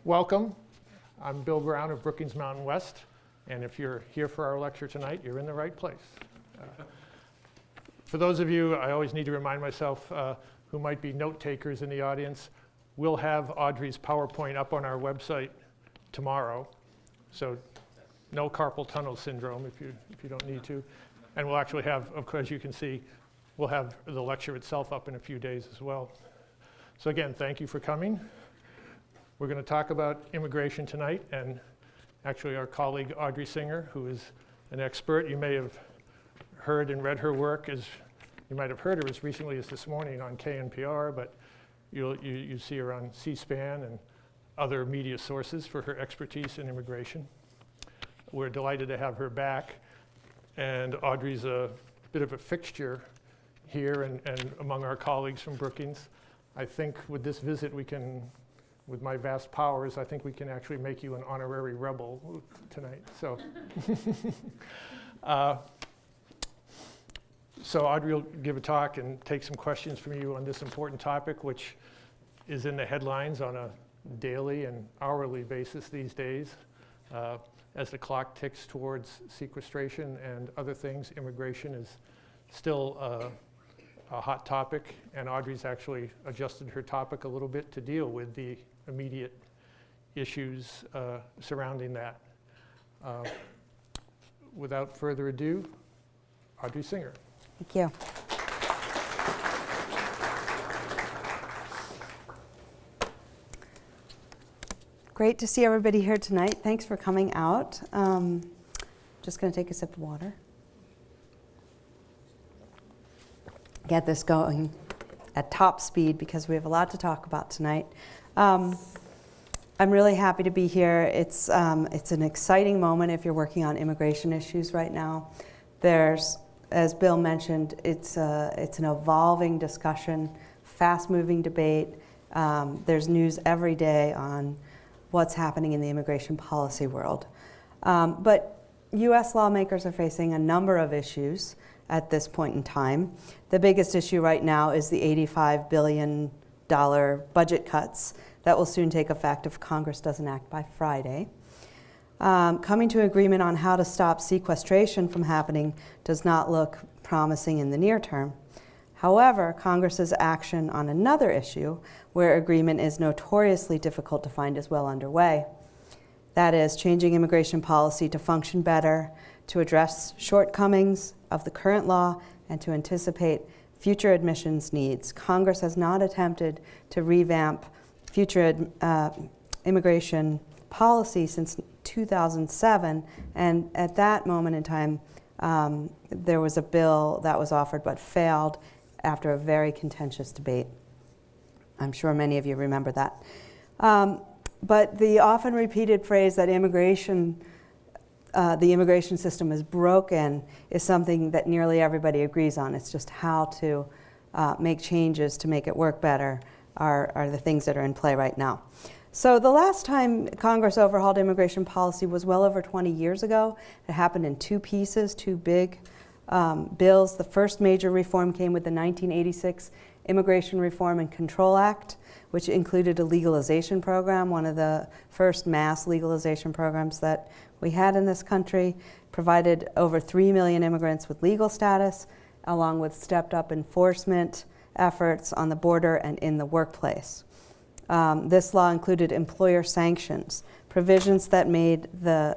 Welcome. I'm Bill Brown of Brookings Mountain West, and if you're here for our lecture tonight, you're in the right place. For those of you, I always need to remind myself who might be note takers in the audience, we'll have Audrey's PowerPoint up on our website tomorrow, so no carpal tunnel syndrome if you don't need to. And we'll actually have, of course, you can see, we'll have the lecture itself up in a few days as well. So again, thank you for coming. We're going to talk about immigration tonight, and actually our colleague Audrey Singer, who is an expert. You may have heard and read her work, you might have heard her as recently as this morning on KNPR, but you see her on C-SPAN and other media sources for her expertise in immigration. We're delighted to have her back, and Audrey's a bit of a fixture here and among our colleagues from Brookings. I think with this visit we can, with my vast powers, I think we can actually make you an honorary rebel tonight. So, so Audrey will give a talk and take some questions from you on this important topic, which is in the headlines on a daily and hourly basis these days. As the clock ticks towards sequestration and other things, immigration is still a hot topic, and Audrey's actually adjusted her topic a little bit to deal with the immediate issues surrounding that. Without further ado, Audrey Singer. Thank you. Great to see everybody here tonight. Thanks for coming out. Just going to take a sip of water. Get this going at top speed because we have a lot to talk about tonight. I'm really happy to be here. It's an exciting moment if you're working on immigration issues right now. There's, as Bill mentioned, it's an evolving discussion, fast-moving debate. There's news every day on what's happening in the immigration policy world. But U.S. lawmakers are facing a number of issues at this point in time. The biggest issue right now is the $85 billion budget cuts that will soon take effect if Congress doesn't act by Friday. Coming to agreement on how to stop sequestration from happening does not look promising in the near term. However, Congress's action on another issue where agreement is notoriously difficult to find is well underway. That is, changing immigration policy to function better, to address shortcomings of the current law, and to anticipate future admissions needs. Congress has not attempted to revamp future immigration policy since 2007, and at that moment in time, there was a bill that was offered but failed after a very contentious debate. I'm sure many of you remember that. But the often repeated phrase that the immigration system is broken is something that nearly everybody agrees on. It's just how to make changes to make it work better are the things that are in play right now. So the last time Congress overhauled immigration policy was well over 20 years ago. It happened in two pieces, two big bills. The first major reform came with the 1986 Immigration Reform and Control Act, which included a legalization program, one of the first mass legalization programs that we had in this country, provided over 3 million immigrants with legal status, along with stepped up enforcement efforts on the border and in the workplace. This law included employer sanctions, provisions that made the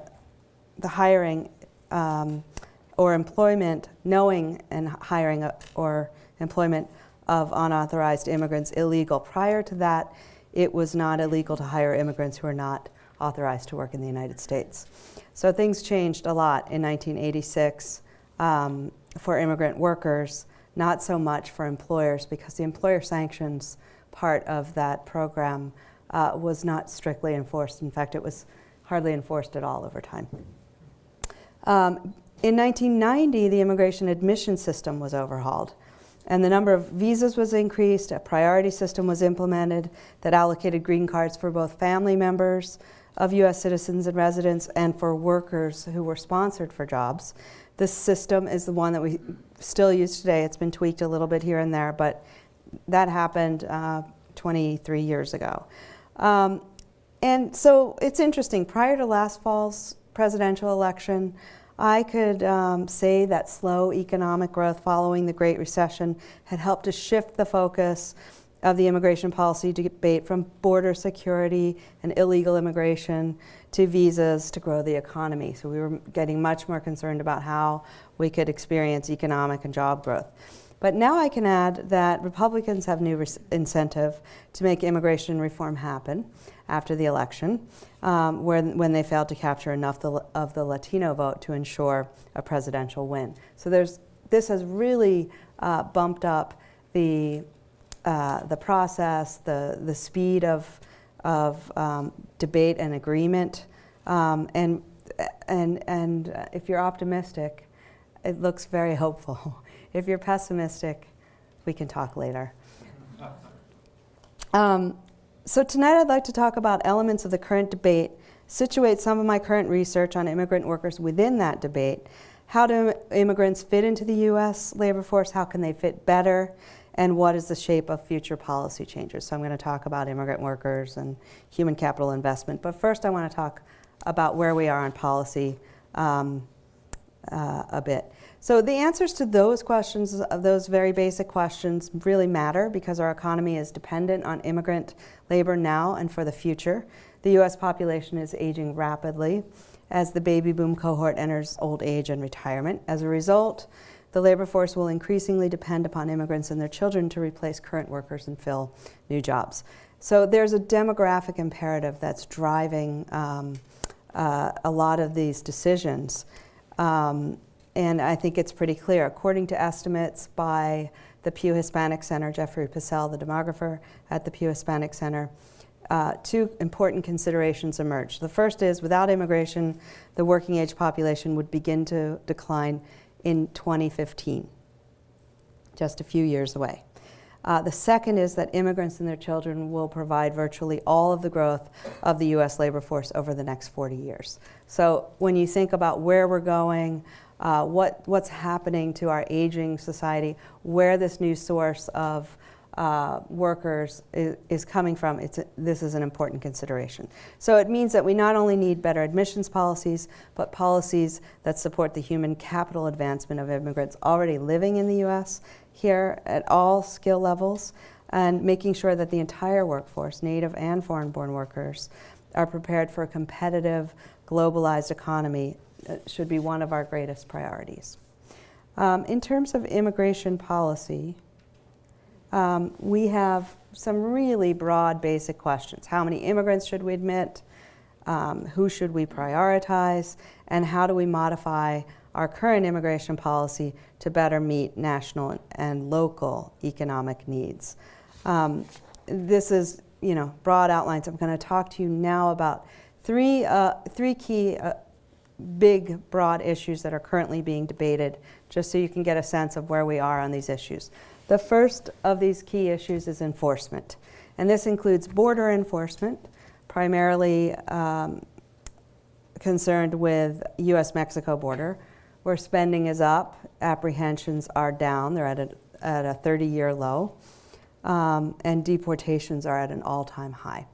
hiring or employment, knowing and hiring or employment of unauthorized immigrants illegal. Prior to that, it was not illegal to hire immigrants who are not authorized to work in the United States. So things changed a lot in 1986 for immigrant workers, not so much for employers, because the employer sanctions part of that program was not strictly enforced. In fact, it was hardly enforced at all over time. In 1990, the immigration admission system was overhauled, and the number of visas was increased. A priority system was implemented that allocated green cards for both family members of U.S. citizens and residents and for workers who were sponsored for jobs. This system is the one that we still use today. It's been tweaked a little bit here and there, but that happened 23 years ago. And so it's interesting. Prior to last fall's presidential election, I could say that slow economic growth following the Great Recession had helped to shift the focus of the immigration policy debate from border security and illegal immigration to visas to grow the economy. So we were getting much more concerned about how we could experience economic and job growth. But now I can add that Republicans have new incentive to make immigration reform happen after the election, when they failed to capture enough of the Latino vote to ensure a presidential win. So this has really bumped up the process, the speed of debate and agreement, and if you're optimistic, it looks very hopeful. If you're pessimistic, we can talk later. So tonight I'd like to talk about elements of the current debate, situate some of my current research on immigrant workers within that debate. How do immigrants fit into the U.S. labor force? How can they fit better? And what is the shape of future policy changes? So I'm going to talk about immigrant workers and human capital investment. But first I want to talk about where we are on policy a bit. So the answers to those questions, of those very basic questions, really matter because our economy is dependent on immigrant labor now and for the future. The U.S. population is aging rapidly as the baby boom cohort enters old age and retirement. As a result, the labor force will increasingly depend upon immigrants and their children to replace current workers and fill new jobs. So there's a demographic imperative that's driving a lot of these decisions. And I think it's pretty clear. According to estimates by the Pew Hispanic Center, Jeffrey Pissell, the demographer at the Pew Hispanic Center, two important considerations emerge. The first is, without immigration, the working age population would begin to decline in 2015, just a few years away. The second is that immigrants and their children will provide virtually all of the growth of the U.S. labor force over the next 40 years. So when you think about where we're going, what's happening to our aging society, where this new source of workers is coming from, this is an important consideration. So it means that we not only need better admissions policies, but policies that support the human capital advancement of immigrants already living in the U.S. here at all skill levels, and making sure that the entire workforce, native and foreign-born workers, are prepared for a competitive, globalized economy should be one of our greatest priorities. In terms of immigration policy, we have some really broad basic questions. How many immigrants should we admit? Who should we prioritize? And how do we modify our current immigration policy to better meet national and local economic needs? This is, broad outlines. I'm going to talk to you now about three key big, broad issues that are currently being debated, just so you can get a sense of where we are on these issues. The first of these key issues is enforcement, and this includes border enforcement, primarily concerned with U.S.-Mexico border, where spending is up, apprehensions are down, they're at a 30-year low, and deportations are at an all-time high.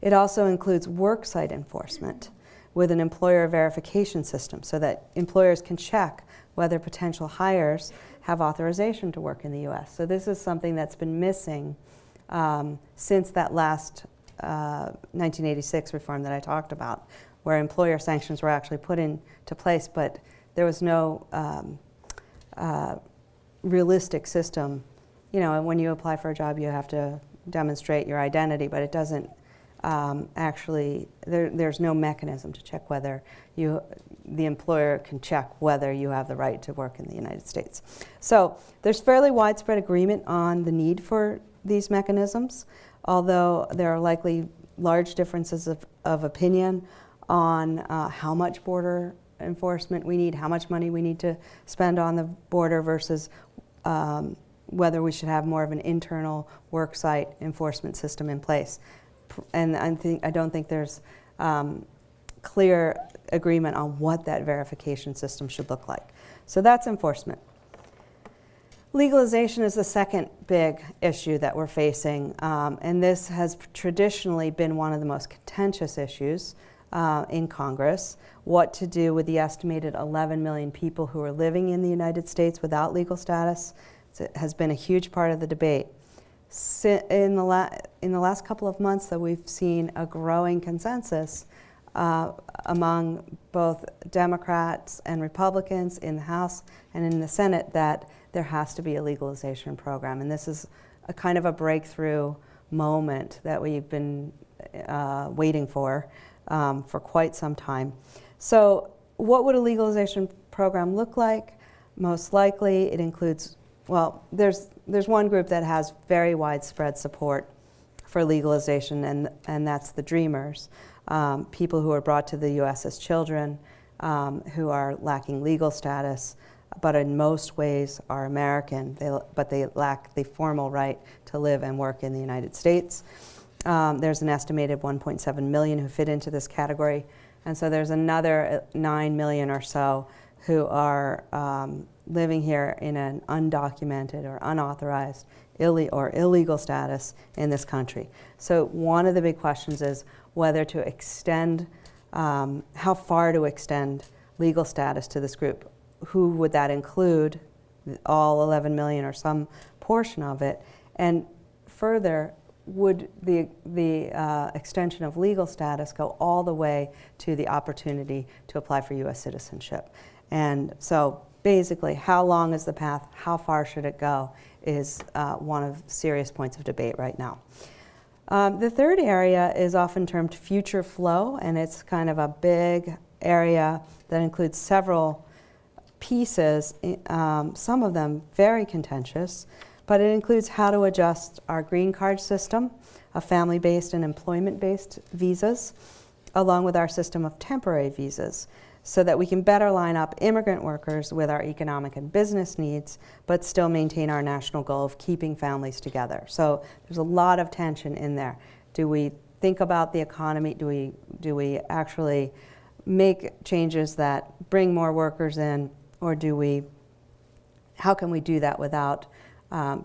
It also includes worksite enforcement with an employer verification system so that employers can check whether potential hires have authorization to work in the U.S. So this is something that's been missing since that last 1986 reform that I talked about, where employer sanctions were actually put into place, but there was no realistic system. And when you apply for a job, you have to demonstrate your identity, but it doesn't actually, there's no mechanism to check whether the employer can check whether you have the right to work in the United States. So there's fairly widespread agreement on the need for these mechanisms, although there are likely large differences of opinion on how much border enforcement we need, how much money we need to spend on the border versus whether we should have more of an internal worksite enforcement system in place. And I don't think there's clear agreement on what that verification system should look like. So that's enforcement. Legalization is the second big issue that we're facing, and this has traditionally been one of the most contentious issues in Congress. What to do with the estimated 11 million people who are living in the United States without legal status has been a huge part of the debate. In the last couple of months, that we've seen a growing consensus among both Democrats and Republicans in the House and in the Senate that there has to be a legalization program. And this is a kind of a breakthrough moment that we've been waiting for quite some time. So what would a legalization program look like? Most likely it includes, well, there's one group that has very widespread support for legalization, and that's the Dreamers, people who are brought to the U.S. as children, who are lacking legal status, but in most ways are American, but they lack the formal right to live and work in the United States. There's an estimated 1.7 million who fit into this category, and so there's another 9 million or so who are living here in an undocumented or unauthorized or illegal status in this country. So one of the big questions is whether to extend, how far to extend legal status to this group. Who would that include? All 11 million or some portion of it? And further, would the extension of legal status go all the way to the opportunity to apply for U.S. citizenship? And so basically, how long is the path? How far should it go is one of serious points of debate right now. The third area is often termed future flow, and it's kind of a big area that includes several pieces, some of them very contentious, but it includes how to adjust our green card system of family-based and employment-based visas, along with our system of temporary visas, so that we can better line up immigrant workers with our economic and business needs, but still maintain our national goal of keeping families together. So there's a lot of tension in there. Do we think about the economy? Do we actually make changes that bring more workers in, or how can we do that without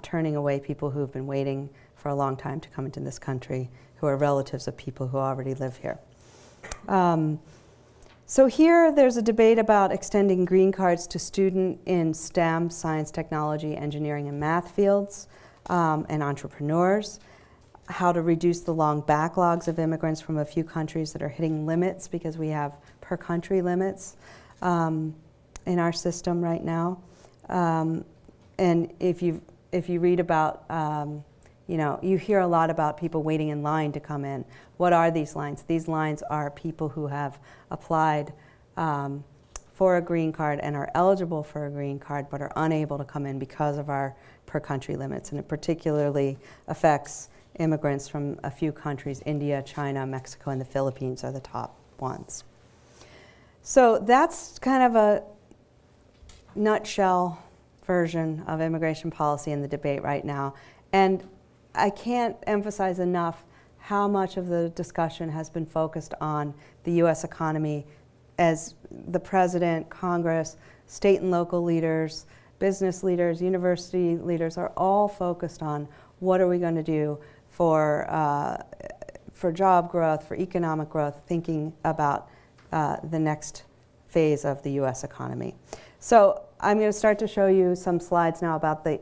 turning away people who have been waiting for a long time to come into this country, who are relatives of people who already live here? So here there's a debate about extending green cards to students in STEM, science, technology, engineering, and math fields, and entrepreneurs, how to reduce the long backlogs of immigrants from a few countries that are hitting limits, because we have per country limits in our system right now. And if you read about, you hear a lot about people waiting in line to come in. What are these lines? These lines are people who have applied for a green card and are eligible for a green card, but are unable to come in because of our per country limits. And it particularly affects immigrants from a few countries. India, China, Mexico, and the Philippines are the top ones. So that's kind of a nutshell version of immigration policy in the debate right now. And I can't emphasize enough how much of the discussion has been focused on the U.S. economy, as the president, Congress, state and local leaders, business leaders, university leaders are all focused on what are we going to do for job growth, for economic growth, thinking about the next phase of the U.S. economy. So I'm going to start to show you some slides now about the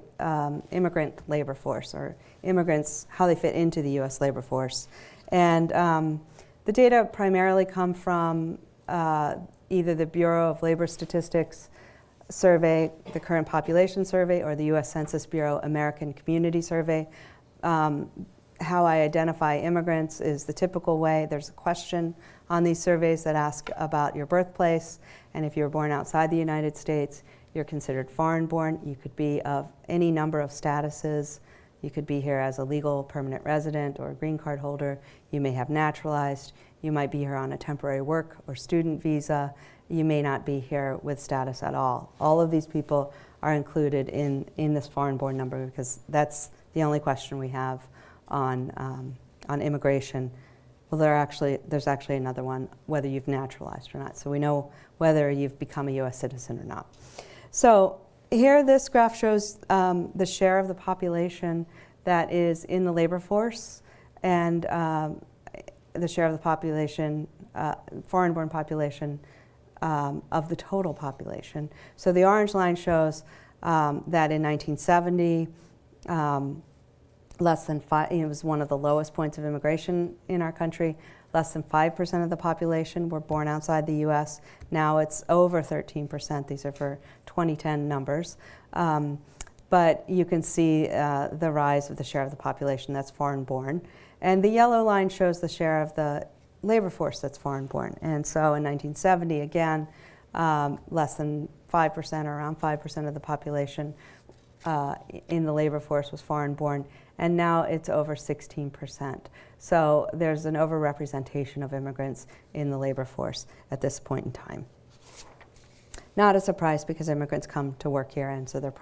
immigrant labor force, or immigrants, how they fit into the U.S. labor force. And the data primarily come from either the Bureau of Labor Statistics survey, the Current Population Survey, or the U.S. Census Bureau American Community Survey. How I identify immigrants is the typical way. There's a question on these surveys that ask about your birthplace, and if you were born outside the United States, you're considered foreign-born. You could be of any number of statuses. You could be here as a legal permanent resident or a green card holder. You may have naturalized. You might be here on a temporary work or student visa. You may not be here with status at all. All of these people are included in this foreign-born number, because that's the only question we have on immigration. Well, there's actually another one, whether you've naturalized or not. So we know whether you've become a U.S. citizen or not. So here this graph shows the share of the population that is in the labor force and the share of the population, foreign-born population, of the total population. So the orange line shows that in 1970, less than it was one of the lowest points of immigration in our country. Less than 5% of the population were born outside the U.S. Now it's over 13%. These are for 2010 numbers. But you can see the rise of the share of the population that's foreign-born. And the yellow line shows the share of the labor force that's foreign-born. And so in 1970, again, less than 5% or around 5% of the population in the labor force was foreign-born. And now it's over 16%. So there's an overrepresentation of immigrants in the labor force at this point in time. Not a surprise because immigrants come to work here, and so they're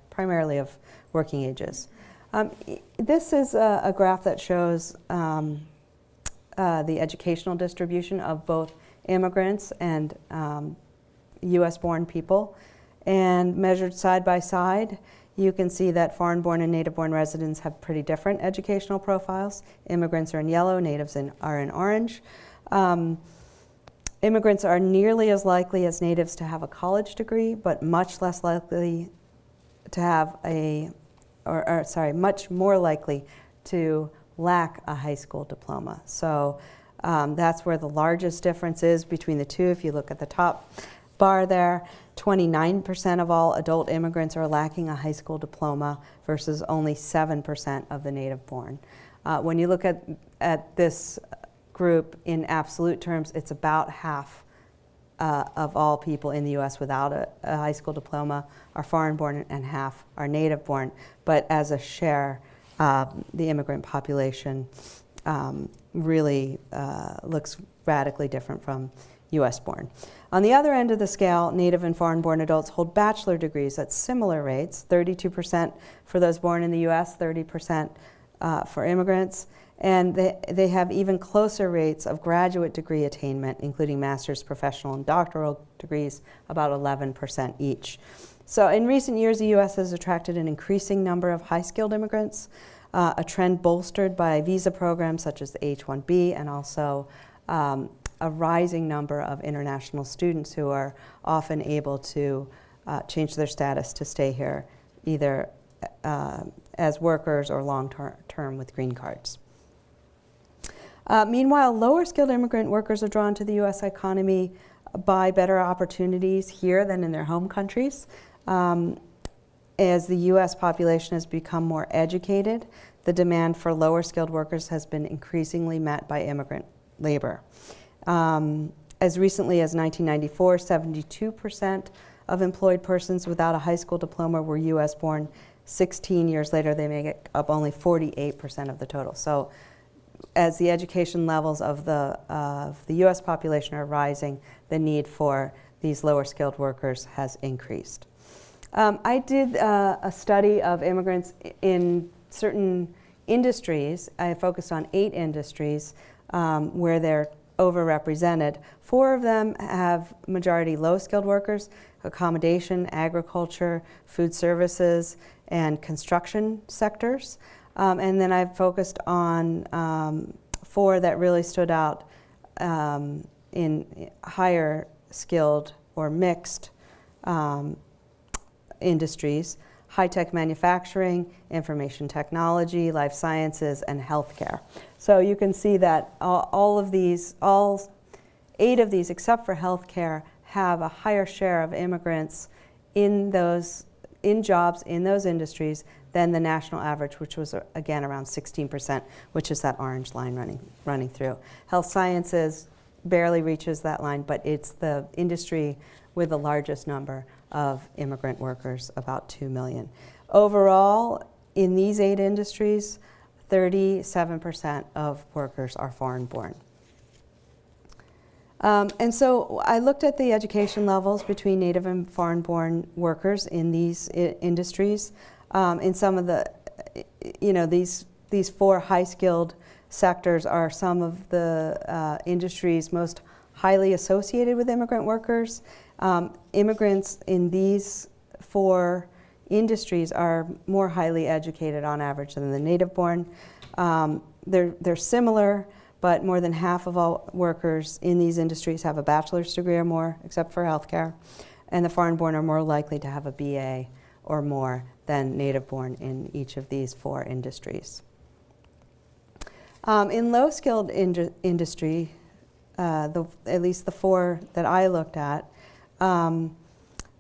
primarily of working ages. This is a graph that shows the educational distribution of both immigrants and US-born people. And measured side by side, you can see that foreign-born and native-born residents have pretty different educational profiles. Immigrants are in yellow, natives are in orange. Immigrants are nearly as likely as natives to have a college degree, but much less likely to have much more likely to lack a high school diploma. So that's where the largest difference is between the two. If you look at the top bar there, 29% of all adult immigrants are lacking a high school diploma versus only 7% of the native-born. When you look at this group in absolute terms, it's about half of all people in the U.S. without a high school diploma are foreign-born and half are native-born. But as a share, the immigrant population really looks radically different from US-born. On the other end of the scale, native and foreign-born adults hold bachelor degrees at similar rates, 32% for those born in the US, 30% for immigrants. And they have even closer rates of graduate degree attainment, including master's, professional, and doctoral degrees, about 11% each. So in recent years, the US has attracted an increasing number of high-skilled immigrants, a trend bolstered by visa programs such as the H-1B and also a rising number of international students who are often able to change their status to stay here, either as workers or long-term with green cards. Meanwhile, lower-skilled immigrant workers are drawn to the U.S. economy by better opportunities here than in their home countries. As the U.S. population has become more educated, the demand for lower-skilled workers has been increasingly met by immigrant labor. As recently as 1994, 72% of employed persons without a high school diploma were US-born. 16 years later, they make up only 48% of the total. So as the education levels of the US population are rising, the need for these lower skilled workers has increased. I did a study of immigrants in certain industries. I focused on 8 industries where they're overrepresented. 4 of them have majority low-skilled workers: accommodation, agriculture, food services, and construction sectors. And then I've focused on 4 that really stood out in higher skilled or mixed industries: high-tech manufacturing, information technology, life sciences, and healthcare. So you can see that all 8 of these, except for healthcare, have a higher share of immigrants in jobs in those industries than the national average, which was again around 16%, which is that orange line running through. Health sciences barely reaches that line, but it's the industry with the largest number of immigrant workers, about 2 million. Overall, in these 8 industries, 37% of workers are foreign-born. And so I looked at the education levels between native and foreign-born workers in these industries. In some of the, these 4 high-skilled sectors are some of the industries most highly associated with immigrant workers. Immigrants in these four industries are more highly educated on average than the native-born. They're similar, but more than half of all workers in these industries have a bachelor's degree or more, except for healthcare. And the foreign-born are more likely to have a BA or more than native-born in each of these four industries. In low-skilled industry, at least the four that I looked at,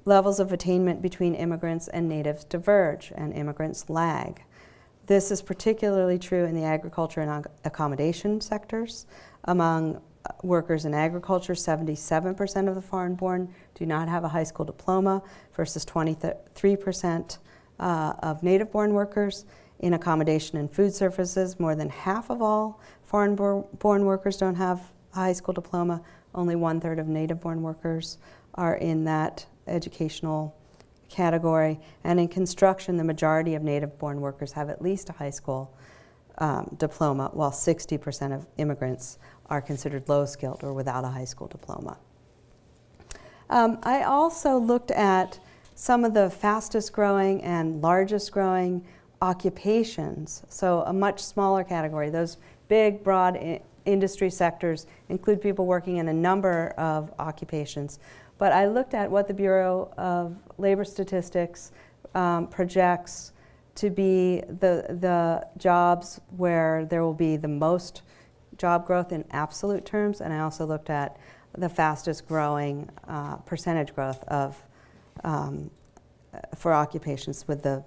levels of attainment between immigrants and natives diverge, and immigrants lag. This is particularly true in the agriculture and accommodation sectors. Among workers in agriculture, 77% of the foreign-born do not have a high school diploma versus 23% of native-born workers. In accommodation and food services, more than half of all foreign-born workers don't have a high school diploma. Only 1/3 of native-born workers are in that educational category. And in construction, the majority of native-born workers have at least a high school diploma, while 60% of immigrants are considered low-skilled or without a high school diploma. I also looked at some of the fastest growing and largest growing occupations, so a much smaller category. Those big, broad industry sectors include people working in a number of occupations. But I looked at what the Bureau of Labor Statistics projects to be the jobs where there will be the most job growth in absolute terms, and I also looked at the fastest growing percentage growth of for occupations with the,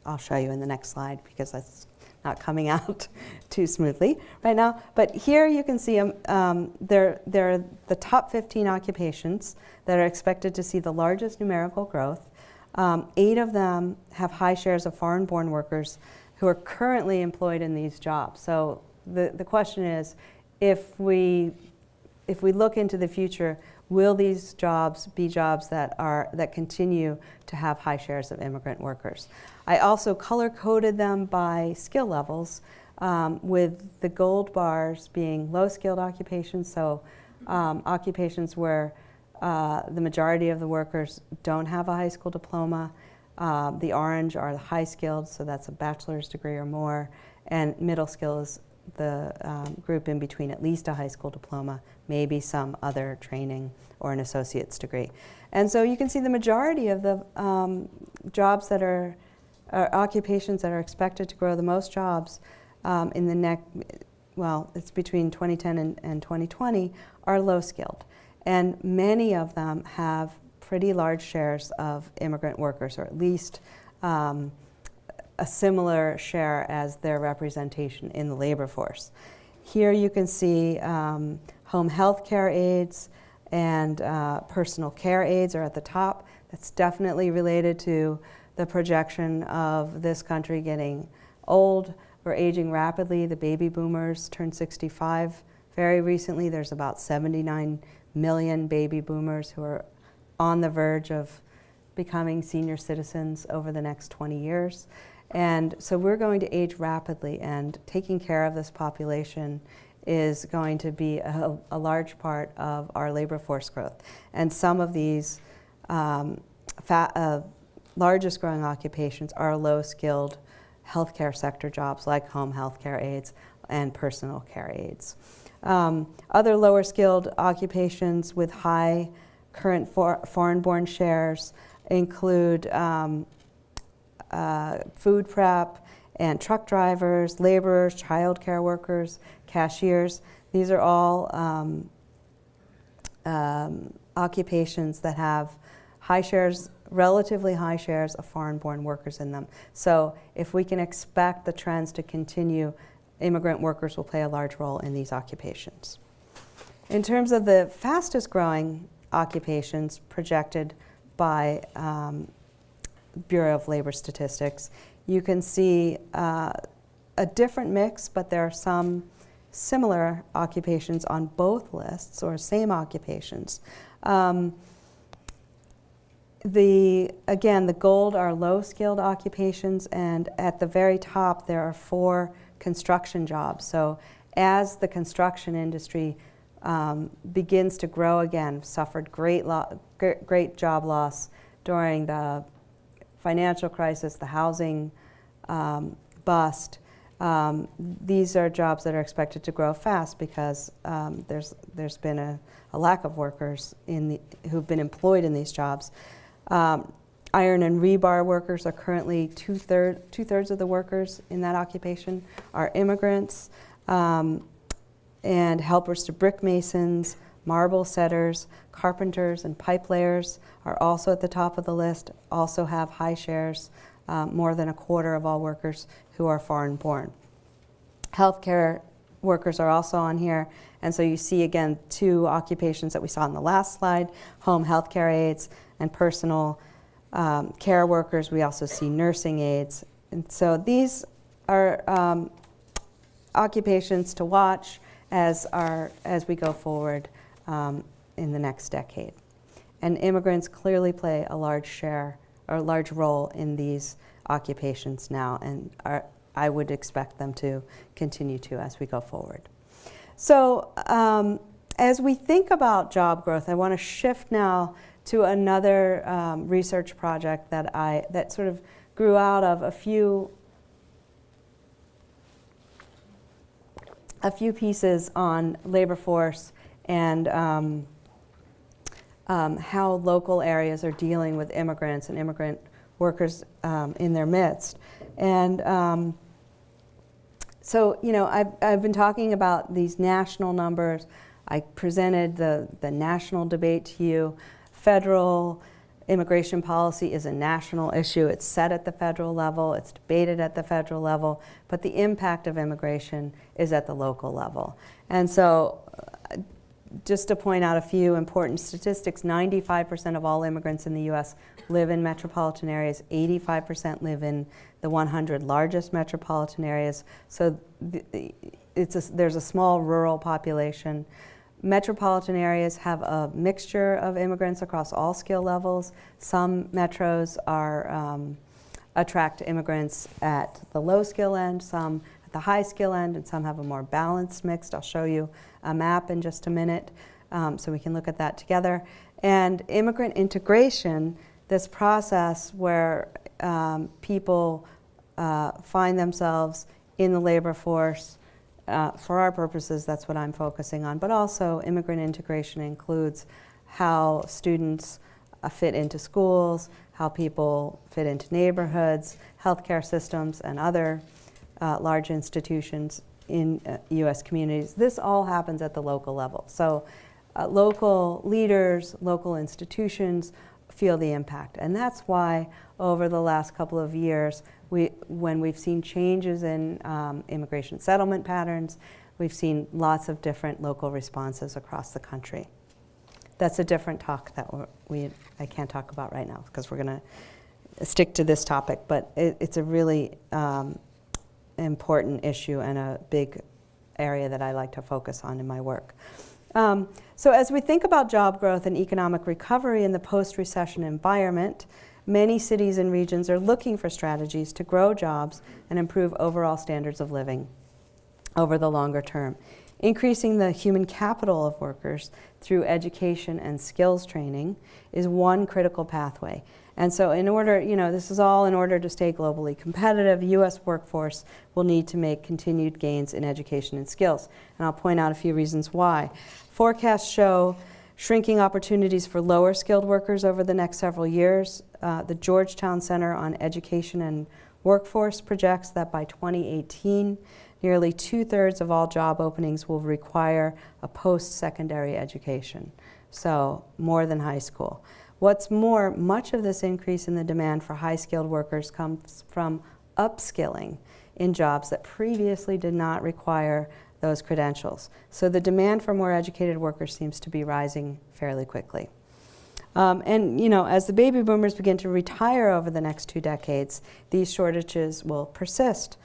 I'll show you in the next slide because that's not coming out too smoothly right now. But here you can see they're the top 15 occupations that are expected to see the largest numerical growth. 8 of them have high shares of foreign-born workers who are currently employed in these jobs. So the question is, if we look into the future, will these jobs be jobs that continue to have high shares of immigrant workers? I also color-coded them by skill levels, with the gold bars being low-skilled occupations, so occupations where the majority of the workers don't have a high school diploma. The orange are the high-skilled, so that's a bachelor's degree or more, and middle skill is the group in between at least a high school diploma, maybe some other training or an associate's degree. And so you can see the majority of the jobs that are occupations that are expected to grow the most jobs in the next, well, it's between 2010 and 2020, are low-skilled. And many of them have pretty large shares of immigrant workers, or at least a similar share as their representation in the labor force. Here you can see home health care aides and personal care aides are at the top. That's definitely related to the projection of this country getting old. We're aging rapidly. The baby boomers turned 65 very recently. There's about 79 million baby boomers who are on the verge of becoming senior citizens over the next 20 years. And so we're going to age rapidly, and taking care of this population is going to be a large part of our labor force growth. And some of these largest growing occupations are low-skilled healthcare sector jobs like home healthcare aides and personal care aides. Other lower-skilled occupations with high current foreign-born shares include food prep and truck drivers, laborers, child care workers, cashiers. These are all occupations that have high shares, relatively high shares of foreign-born workers in them. So if we can expect the trends to continue, immigrant workers will play a large role in these occupations. In terms of the fastest growing occupations projected by Bureau of Labor Statistics, you can see a different mix, but there are some similar occupations on both lists, or same occupations. Again, the gold are low-skilled occupations, and at the very top there are 4 construction jobs. So as the construction industry begins to grow again, suffered great job loss during the financial crisis, the housing bust, these are jobs that are expected to grow fast because there's been a lack of workers who've been employed in these jobs. Iron and rebar workers are currently two-thirds of the workers in that occupation are immigrants, and helpers to brick masons, marble setters, carpenters, and pipe layers are also at the top of the list, also have high shares, more than a quarter of all workers who are foreign-born. Healthcare workers are also on here, and so you see again 2 occupations that we saw in the last slide, home healthcare aides and personal care workers. We also see nursing aides. And so these are occupations to watch as we go forward in the next decade. And immigrants clearly play a large role in these occupations now, and I would expect them to continue to as we go forward. So as we think about job growth, I want to shift now to another research project that sort of grew out of a few pieces on labor force and how local areas are dealing with immigrants and immigrant workers in their midst. And so, you know, I've been talking about these national numbers. I presented the national debate to you. Federal immigration policy is a national issue. It's set at the federal level. It's debated at the federal level. But the impact of immigration is at the local level. And so just to point out a few important statistics, 95% of all immigrants in the U.S. live in metropolitan areas. 85% live in the 100 largest metropolitan areas. So there's a small rural population. Metropolitan areas have a mixture of immigrants across all skill levels. Some metros attract immigrants at the low skill end, some at the high skill end, and some have a more balanced mix. I'll show you a map in just a minute so we can look at that together. And immigrant integration, this process where people find themselves in the labor force. For our purposes, that's what I'm focusing on. But also, immigrant integration includes how students fit into schools, how people fit into neighborhoods, healthcare systems, and other large institutions in U.S. communities. This all happens at the local level. So local leaders, local institutions feel the impact. And that's why over the last couple of years, when we've seen changes in immigration settlement patterns, we've seen lots of different local responses across the country. That's a different talk that I can't talk about right now because we're going to stick to this topic, but it's a really important issue and a big area that I like to focus on in my work. So as we think about job growth and economic recovery in the post-recession environment, many cities and regions are looking for strategies to grow jobs and improve overall standards of living over the longer term. Increasing the human capital of workers through education and skills training is one critical pathway. And so in order, this is all in order to stay globally competitive, U.S. workforce will need to make continued gains in education and skills. And I'll point out a few reasons why. Forecasts show shrinking opportunities for lower skilled workers over the next several years. The Georgetown Center on Education and Workforce projects that by 2018, nearly 2/3 of all job openings will require a post-secondary education, so more than high school. What's more, much of this increase in the demand for high-skilled workers comes from upskilling in jobs that previously did not require those credentials. So the demand for more educated workers seems to be rising fairly quickly. And as the baby boomers begin to retire over the next 2 decades, these shortages will persist.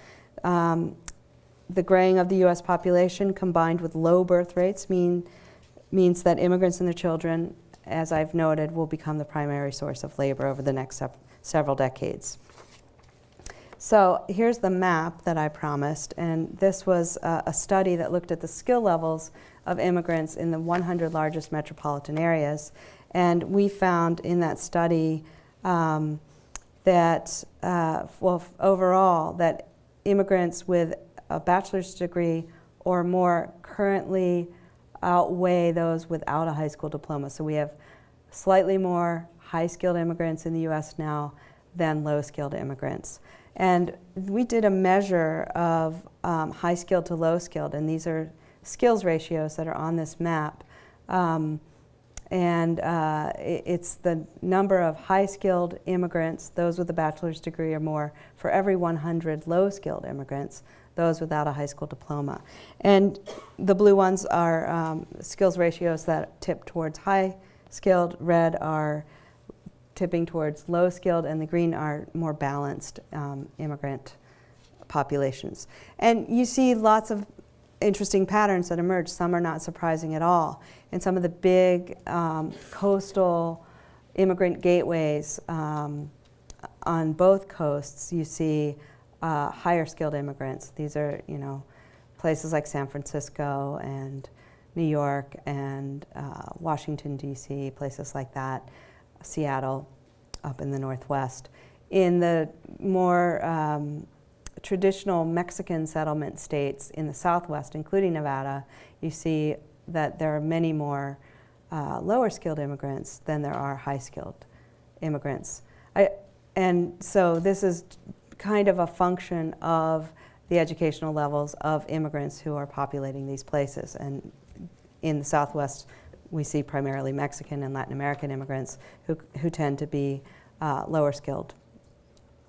The graying of the U.S. population combined with low birth rates means that immigrants and their children, as I've noted, will become the primary source of labor over the next several decades. So here's the map that I promised, and this was a study that looked at the skill levels of immigrants in the 100 largest metropolitan areas. And we found in that study that, overall, that immigrants with a bachelor's degree or more currently outweigh those without a high school diploma. So we have slightly more high-skilled immigrants in the U.S. now than low-skilled immigrants. And we did a measure of high-skilled to low-skilled, and these are skills ratios that are on this map. It's the number of high-skilled immigrants, those with a bachelor's degree or more, for every 100 low-skilled immigrants, those without a high school diploma. And the blue ones are skills ratios that tip towards high-skilled, red are tipping towards low-skilled, and the green are more balanced immigrant populations. And you see lots of interesting patterns that emerge. Some are not surprising at all. In some of the big coastal immigrant gateways on both coasts, you see higher skilled immigrants. These are, places like San Francisco and New York and Washington, D.C., places like that, Seattle, up in the Northwest. In the more traditional Mexican settlement states in the Southwest, including Nevada, you see that there are many more lower skilled immigrants than there are high skilled immigrants. And so this is kind of a function of the educational levels of immigrants who are populating these places. And in the Southwest, we see primarily Mexican and Latin American immigrants who tend to be lower skilled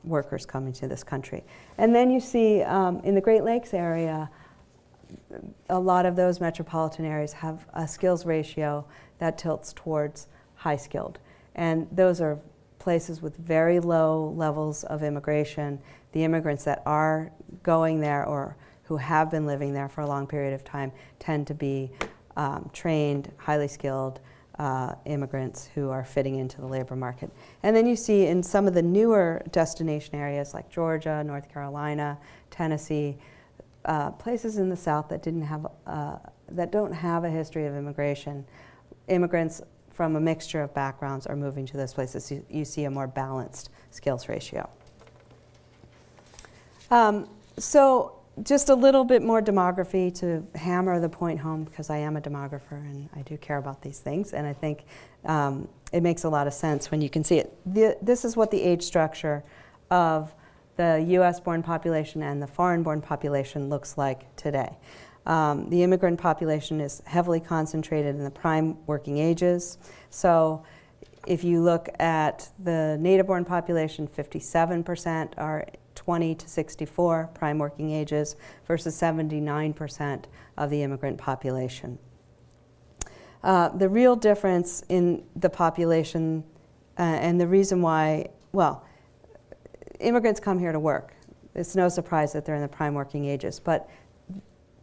workers coming to this country. And then you see in the Great Lakes area, a lot of those metropolitan areas have a skills ratio that tilts towards high skilled. And those are places with very low levels of immigration. The immigrants that are going there or who have been living there for a long period of time tend to be trained, highly skilled immigrants who are fitting into the labor market. And then you see in some of the newer destination areas like Georgia, North Carolina, Tennessee, places in the South that don't have a history of immigration, immigrants from a mixture of backgrounds are moving to those places. You see a more balanced skills ratio. So just a little bit more demography to hammer the point home, because I am a demographer and I do care about these things, and I think it makes a lot of sense when you can see it. This is what the age structure of the US-born population and the foreign-born population looks like today. The immigrant population is heavily concentrated in the prime working ages. So if you look at the native-born population, 57% are 20 to 64 prime working ages versus 79% of the immigrant population. The real difference in the population and the reason why, immigrants come here to work. It's no surprise that they're in the prime working ages, but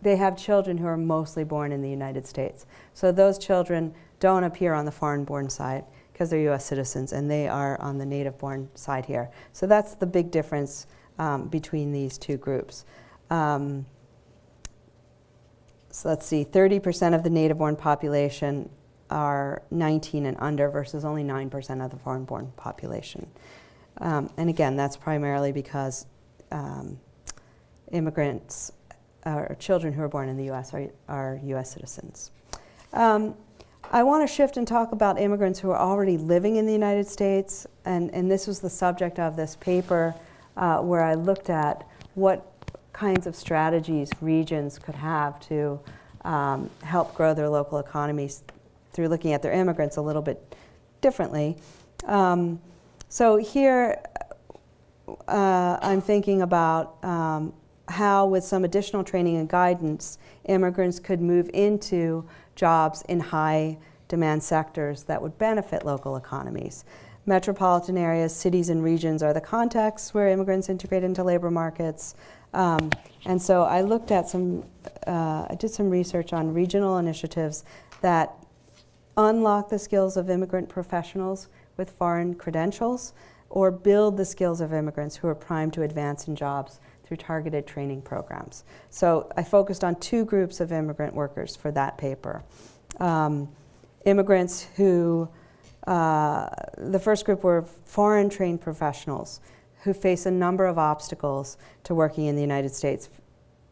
they have children who are mostly born in the United States. So those children don't appear on the foreign-born side because they're US citizens, and they are on the native-born side here. So that's the big difference between these two groups. So let's see, 30% of the native-born population are 19 and under versus only 9% of the foreign-born population. And again, that's primarily because immigrants or children who are born in the US are US citizens. I want to shift and talk about immigrants who are already living in the United States, and this was the subject of this paper where I looked at what kinds of strategies regions could have to help grow their local economies through looking at their immigrants a little bit differently. So here I'm thinking about how, with some additional training and guidance, immigrants could move into jobs in high demand sectors that would benefit local economies. Metropolitan areas, cities, and regions are the contexts where immigrants integrate into labor markets. And so I looked at I did some research on regional initiatives that unlock the skills of immigrant professionals with foreign credentials or build the skills of immigrants who are primed to advance in jobs through targeted training programs. So I focused on two groups of immigrant workers for that paper. Immigrants who The first group were foreign trained professionals who face a number of obstacles to working in the United States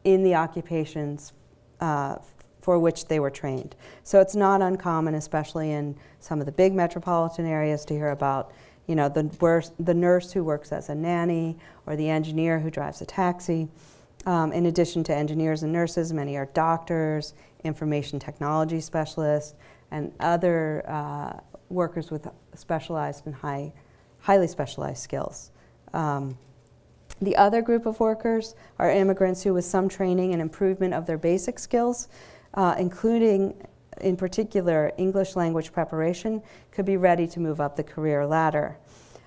in the occupations for which they were trained. So it's not uncommon, especially in some of the big metropolitan areas, to hear about, you know, the nurse who works as a nanny or the engineer who drives a taxi. In addition to engineers and nurses, many are doctors, information technology specialists, and other workers with specialized and highly specialized skills. The other group of workers are immigrants who, with some training and improvement of their basic skills, including, in particular, English language preparation, could be ready to move up the career ladder.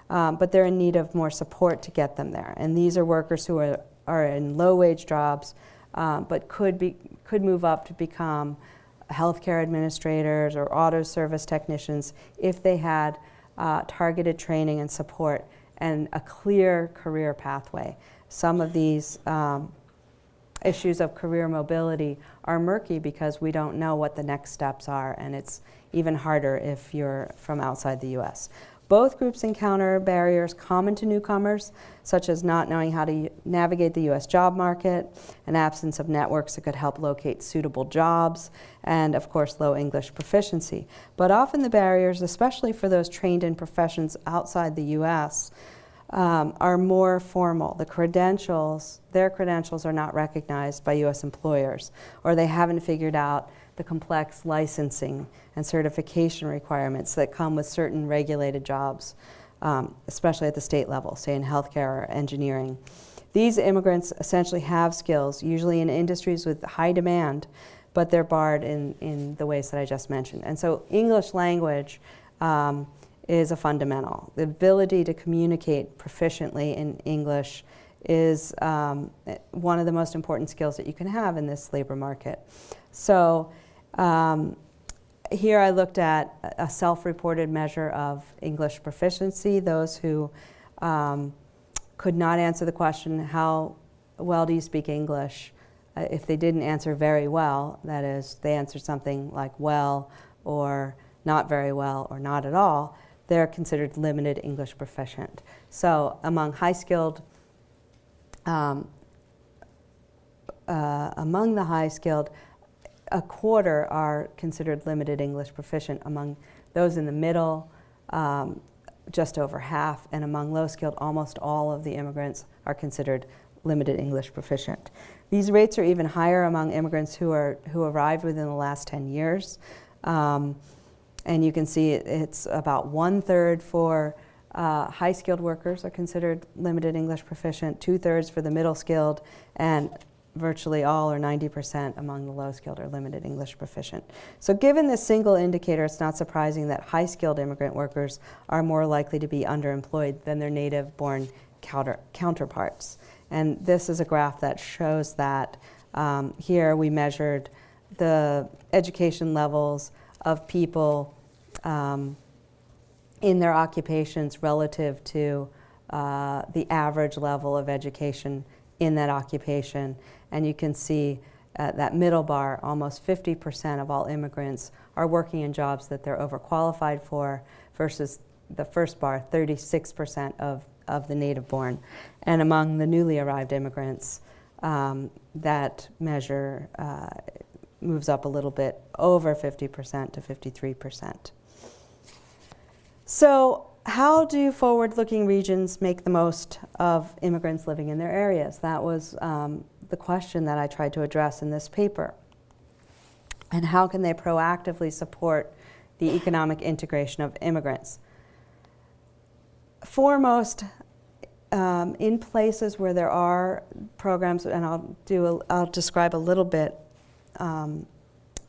But they're in need of more support to get them there. And these are workers who are in low-wage jobs, but could move up to become healthcare administrators or auto service technicians if they had targeted training and support and a clear career pathway. Some of these issues of career mobility are murky because we don't know what the next steps are, and it's even harder if you're from outside the US. Both groups encounter barriers common to newcomers, such as not knowing how to navigate the US job market, an absence of networks that could help locate suitable jobs, and of course low English proficiency. But often the barriers, especially for those trained in professions outside the US, are more formal. Their credentials are not recognized by US employers, or they haven't figured out the complex licensing and certification requirements that come with certain regulated jobs, especially at the state level, say in healthcare or engineering. These immigrants essentially have skills, usually in industries with high demand, but they're barred in the ways that I just mentioned. And so English language is a fundamental. The ability to communicate proficiently in English is one of the most important skills that you can have in this labor market. So here I looked at a self-reported measure of English proficiency. Those who could not answer the question, how well do you speak English? If they didn't answer very well, that is, they answered something like well, or not very well, or not at all, they're considered limited English proficient. So among high-skilled, among the high-skilled, a quarter are considered limited English proficient. Among those in the middle, just over half, and among low-skilled, almost all of the immigrants are considered limited English proficient. These rates are even higher among immigrants who arrived within the last 10 years. And you can see it's about 1/3 for high-skilled workers are considered limited English proficient, 2/3 for the middle-skilled, and virtually all, or 90%, among the low-skilled are limited English proficient. So given this single indicator, it's not surprising that high-skilled immigrant workers are more likely to be underemployed than their native-born counterparts. And this is a graph that shows that. Here we measured the education levels of people in their occupations relative to the average level of education in that occupation. And you can see that middle bar, almost 50% of all immigrants are working in jobs that they're overqualified for, versus the first bar, 36% of the native-born. And among the newly arrived immigrants, that measure moves up a little bit, over 50% to 53%. So how do forward-looking regions make the most of immigrants living in their areas? That was the question that I tried to address in this paper. And how can they proactively support the economic integration of immigrants? Foremost, in places where there are programs, and I'll describe a little bit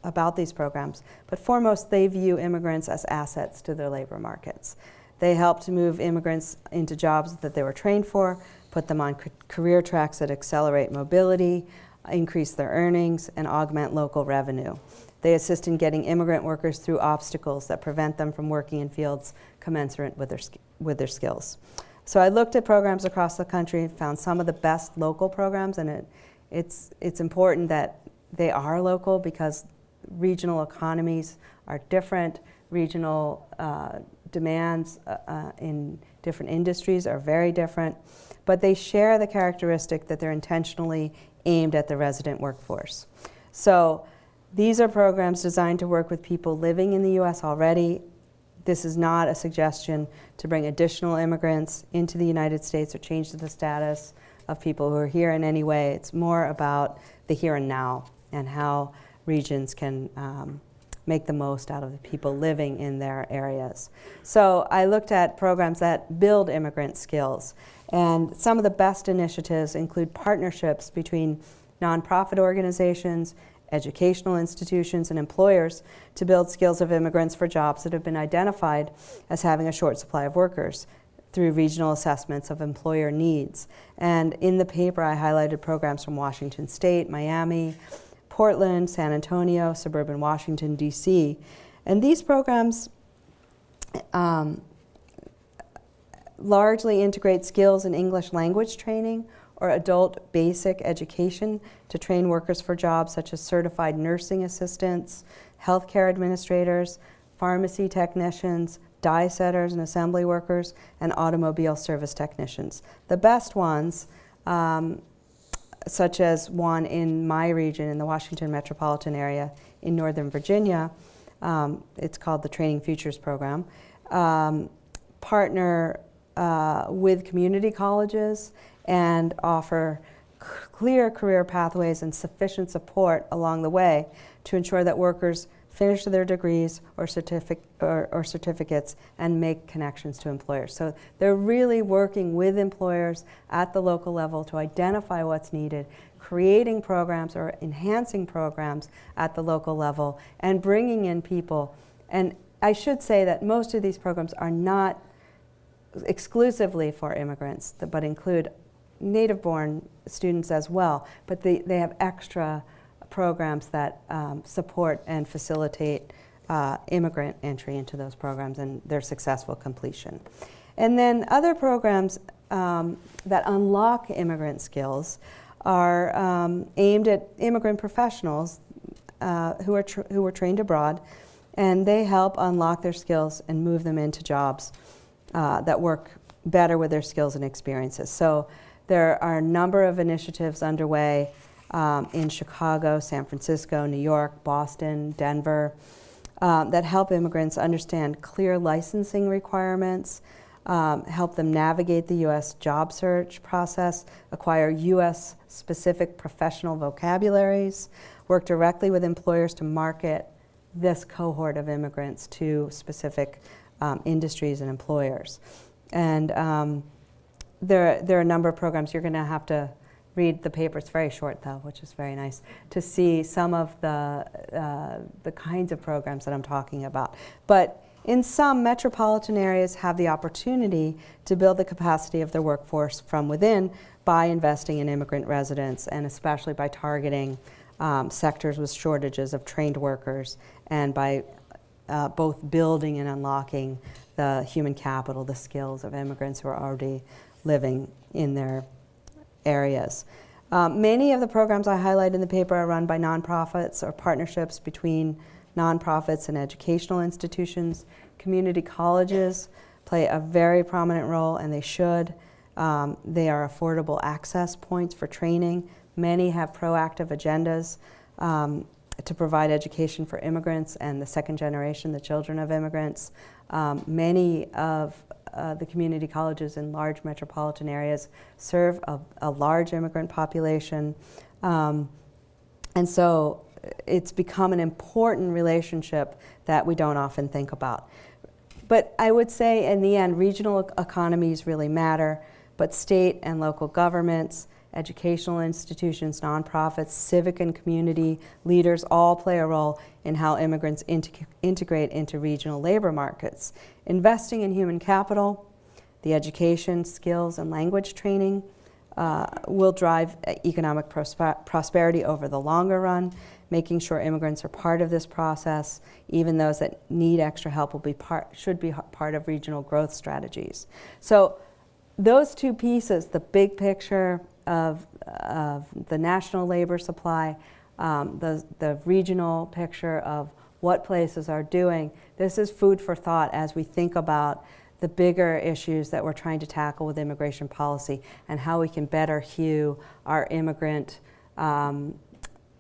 about these programs, but foremost, they view immigrants as assets to their labor markets. They help to move immigrants into jobs that they were trained for, put them on career tracks that accelerate mobility, increase their earnings, and augment local revenue. They assist in getting immigrant workers through obstacles that prevent them from working in fields commensurate with their skills. So I looked at programs across the country, found some of the best local programs, and it's important that they are local because regional economies are different, regional demands in different industries are very different, but they share the characteristic that they're intentionally aimed at the resident workforce. So these are programs designed to work with people living in the U.S. already. This is not a suggestion to bring additional immigrants into the United States or change the status of people who are here in any way. It's more about the here and now and how regions can make the most out of the people living in their areas. So I looked at programs that build immigrant skills, and some of the best initiatives include partnerships between nonprofit organizations, educational institutions, and employers to build skills of immigrants for jobs that have been identified as having a short supply of workers through regional assessments of employer needs. And in the paper, I highlighted programs from Washington State, Miami, Portland, San Antonio, suburban Washington, D.C. And these programs largely integrate skills in English language training or adult basic education to train workers for jobs such as certified nursing assistants, healthcare administrators, pharmacy technicians, die setters and assembly workers, and automobile service technicians. The best ones, such as one in my region in the Washington metropolitan area in Northern Virginia, it's called the Training Futures Program, partner with community colleges and offer clear career pathways and sufficient support along the way to ensure that workers finish their degrees or certificates and make connections to employers. So they're really working with employers at the local level to identify what's needed, creating programs or enhancing programs at the local level, and bringing in people. And I should say that most of these programs are not exclusively for immigrants, but include native-born students as well, but they have extra programs that support and facilitate immigrant entry into those programs and their successful completion. And then other programs that unlock immigrant skills are aimed at immigrant professionals who are trained abroad, and they help unlock their skills and move them into jobs that work better with their skills and experiences. So there are a number of initiatives underway in Chicago, San Francisco, New York, Boston, Denver, that help immigrants understand clear licensing requirements, help them navigate the U.S. job search process, acquire U.S.-specific professional vocabularies, work directly with employers to market this cohort of immigrants to specific industries and employers. And there are a number of programs. You're going to have to read the paper. It's very short, though, which is very nice, to see some of the kinds of programs that I'm talking about. But in some, metropolitan areas have the opportunity to build the capacity of their workforce from within by investing in immigrant residents, and especially by targeting sectors with shortages of trained workers, and by both building and unlocking the human capital, the skills of immigrants who are already living in their areas. Many of the programs I highlight in the paper are run by nonprofits or partnerships between nonprofits and educational institutions. Community colleges play a very prominent role, and they should. They are affordable access points for training. Many have proactive agendas to provide education for immigrants and the second generation, the children of immigrants. Many of the community colleges in large metropolitan areas serve a large immigrant population. And so it's become an important relationship that we don't often think about. But I would say in the end, regional economies really matter, but state and local governments, educational institutions, nonprofits, civic and community leaders all play a role in how immigrants integrate into regional labor markets. Investing in human capital, the education, skills, and language training will drive economic prosperity over the longer run. Making sure immigrants are part of this process, even those that need extra help, should be part of regional growth strategies. So those two pieces, the big picture of the national labor supply, the regional picture of what places are doing. This is food for thought as we think about the bigger issues that we're trying to tackle with immigration policy and how we can better hew our immigrant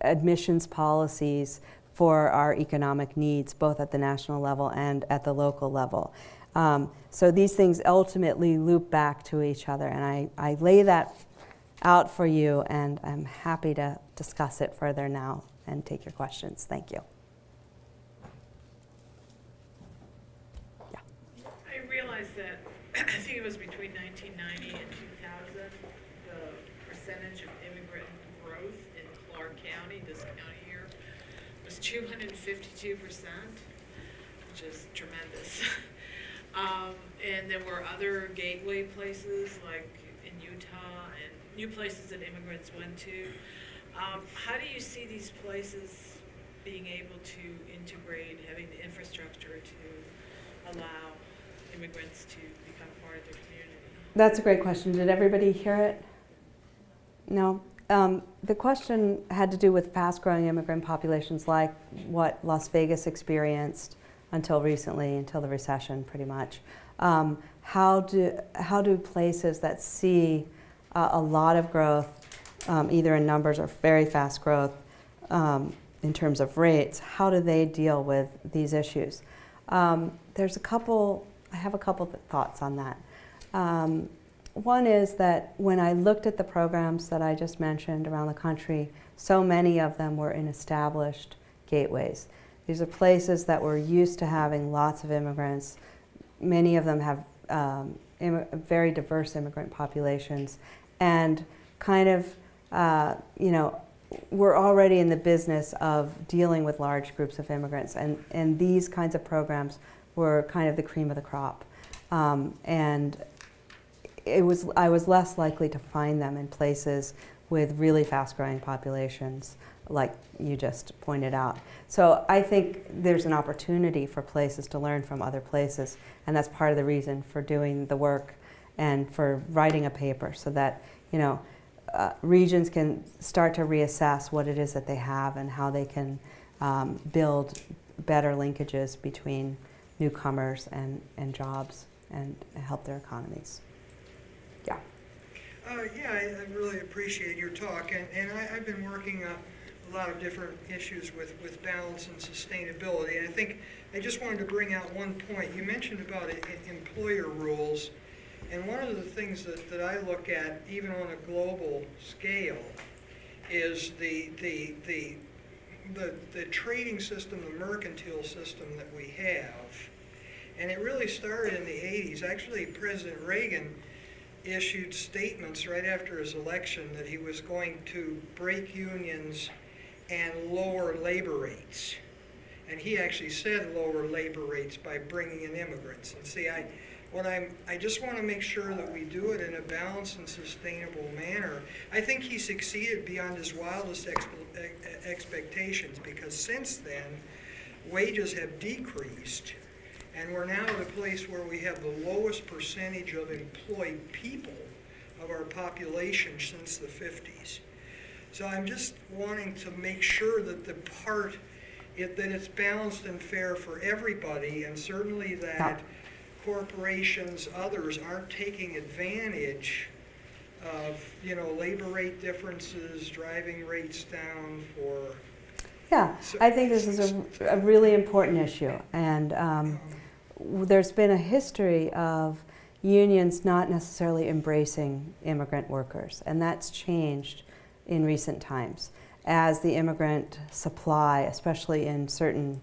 admissions policies for our economic needs, both at the national level and at the local level. So these things ultimately loop back to each other, and I lay that out for you, and I'm happy to discuss it further now and take your questions. Thank you. Yeah. I realized that, I think it was between 1990 and 2000, the percentage of immigrant growth in Clark County, this county here, was 252%, which is tremendous. And there were other gateway places like in Utah and new places that immigrants went to. How do you see these places being able to integrate, having the infrastructure to allow immigrants to become part of their community? That's a great question. Did everybody hear it? No? The question had to do with fast-growing immigrant populations like what Las Vegas experienced until recently, until the recession, pretty much. How do places that see a lot of growth, either in numbers or very fast growth in terms of rates, how do they deal with these issues? I have a couple thoughts on that. One is that when I looked at the programs that I just mentioned around the country, so many of them were in established gateways. These are places that were used to having lots of immigrants. Many of them have very diverse immigrant populations, and kind of, we're already in the business of dealing with large groups of immigrants, and these kinds of programs were kind of the cream of the crop. And I was less likely to find them in places with really fast-growing populations, like you just pointed out. So I think there's an opportunity for places to learn from other places, and that's part of the reason for doing the work and for writing a paper, so that regions can start to reassess what it is that they have and how they can build better linkages between newcomers and jobs and help their economies. Yeah. I really appreciate your talk, and I've been working a lot of different issues with balance and sustainability. And I think I just wanted to bring out one point. You mentioned about employer rules, and one of the things that I look at, even on a global scale, is the trading system, the mercantile system that we have. And it really started in the 80s. Actually, President Reagan issued statements right after his election that he was going to break unions and lower labor rates. And he actually said lower labor rates by bringing in immigrants. And see, I just want to make sure that we do it in a balanced and sustainable manner. I think he succeeded beyond his wildest expectations, because since then, wages have decreased, and we're now at a place where we have the lowest percentage of employed people of our population since the 50s. So I'm just wanting to make sure that that it's balanced and fair for everybody, and certainly that corporations, others, aren't taking advantage of labor rate differences, driving rates down for. Yeah, I think this is a really important issue, and there's been a history of unions not necessarily embracing immigrant workers, and that's changed in recent times as the immigrant supply, especially in certain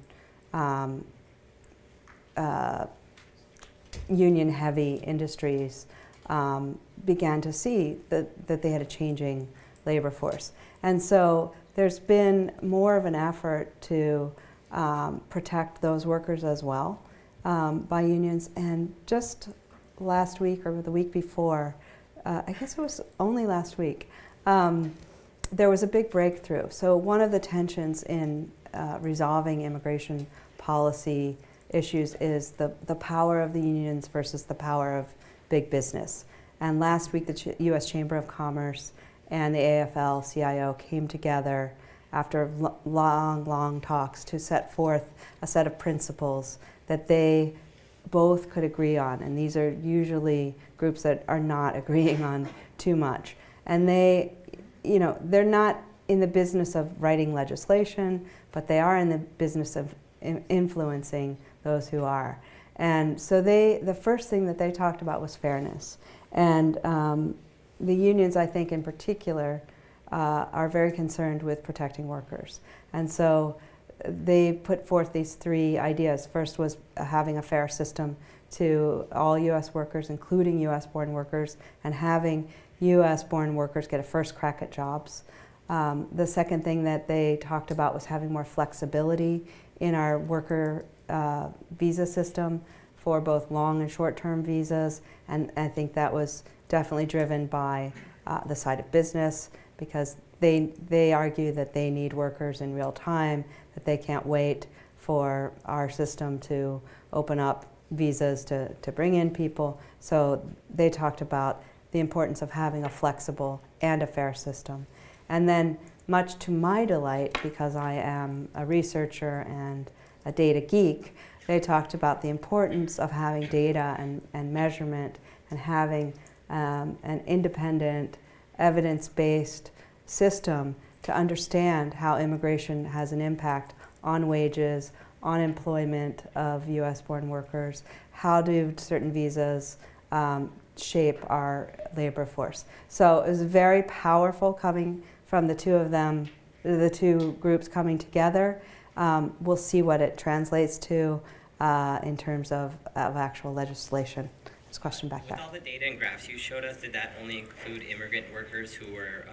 union-heavy industries, began to see that they had a changing labor force. And so there's been more of an effort to protect those workers as well by unions. And just last week or the week before, I guess it was only last week, there was a big breakthrough. So one of the tensions in resolving immigration policy issues is the power of the unions versus the power of big business. And last week, the U.S. Chamber of Commerce and the AFL-CIO came together after long talks, to set forth a set of principles that they both could agree on. And these are usually groups that are not agreeing on too much. And they, they're not in the business of writing legislation, but they are in the business of influencing those who are. And so the first thing that they talked about was fairness. And the unions, I think in particular, are very concerned with protecting workers. And so they put forth these 3 ideas. First was having a fair system to all U.S. workers, including U.S.-born workers, and having U.S.-born workers get a first crack at jobs. The second thing that they talked about was having more flexibility in our worker visa system for both long and short-term visas, and I think that was definitely driven by the side of business, because they argue that they need workers in real time, that they can't wait for our system to open up visas to bring in people. So they talked about the importance of having a flexible and a fair system. And then, much to my delight, because I am a researcher and a data geek, they talked about the importance of having data and measurement and having an independent, evidence-based system to understand how immigration has an impact on wages, on employment of US-born workers, how do certain visas shape our labor force. So it was very powerful coming from the two of them, the 2 groups coming together. We'll see what it translates to in terms of actual legislation. This question back there. With all the data and graphs you showed us, did that only include immigrant workers who were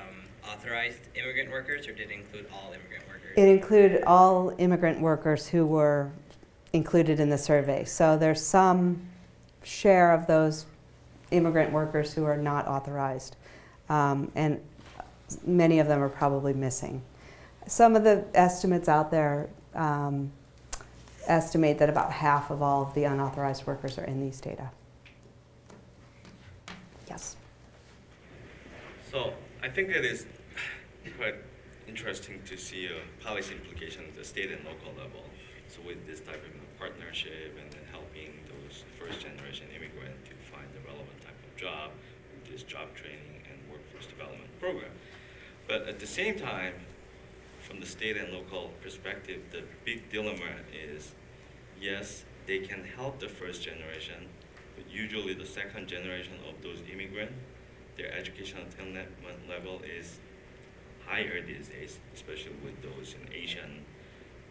authorized immigrant workers, or did it include all immigrant workers? It included all immigrant workers who were included in the survey. So there's some share of those immigrant workers who are not authorized, and many of them are probably missing. Some of the estimates out there estimate that about half of all of the unauthorized workers are in these data. Yes. So I think it is quite interesting to see a policy implication at the state and local level. So with this type of partnership and then helping those first-generation immigrants to find the relevant type of job with this job training and workforce development program. But at the same time, from the state and local perspective, the big dilemma is, yes, they can help the first generation, but usually the second generation of those immigrants, their educational attainment level is higher these days, especially with those in Asian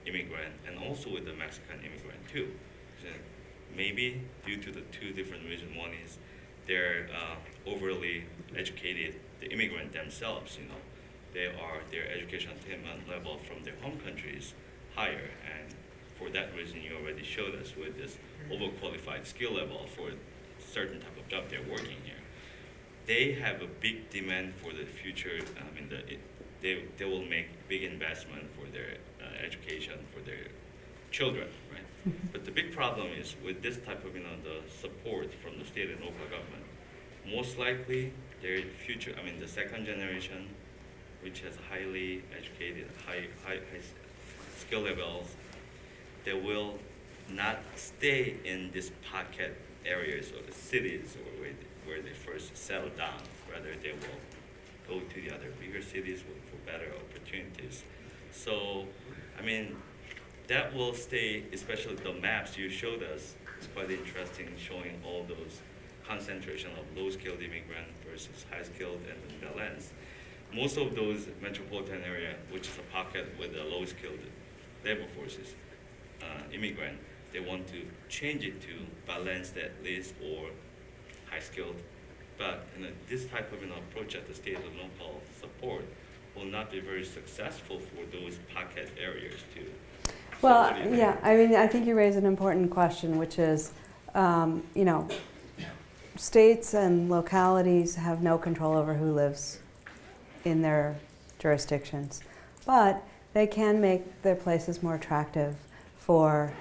immigrant and also with the Mexican immigrant too. So maybe due to the 2 different reasons. One is they're overly educated, the immigrant themselves, their educational attainment level from their home countries higher, and for that reason you already showed us with this overqualified skill level for certain type of job they're working here. They have a big demand for the future. They will make big investment for their education for their children, right? But the big problem is with this type of the support from the state and local government, most likely their future, the second generation, which has highly educated, high skill levels, they will not stay in this pocket areas or the cities or where they first settle down. Rather, they will go to the other bigger cities for better opportunities. So, that will stay, especially the maps you showed us. It's quite interesting showing all those concentration of low-skilled immigrant versus high-skilled and the balance. Most of those metropolitan area, which is a pocket with the low-skilled labor forces, immigrant, they want to change it to balance that list or high-skilled. But this type of approach at the state and local support will not be very successful for those pocket areas too. Well, yeah, I think you raise an important question, which is, states and localities have no control over who lives in their jurisdictions, but they can make their places more attractive for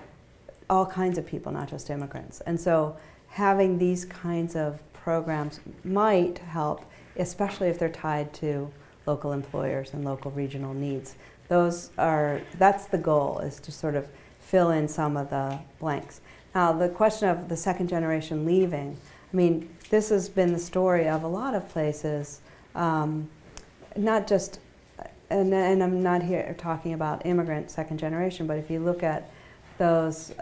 all kinds of people, not just immigrants. And so having these kinds of programs might help, especially if they're tied to local employers and local regional needs. That's the goal, is to sort of fill in some of the blanks. Now, the question of the second generation leaving, I mean, this has been the story of a lot of places, not just, and I'm not here talking about immigrant second generation, but if you look at those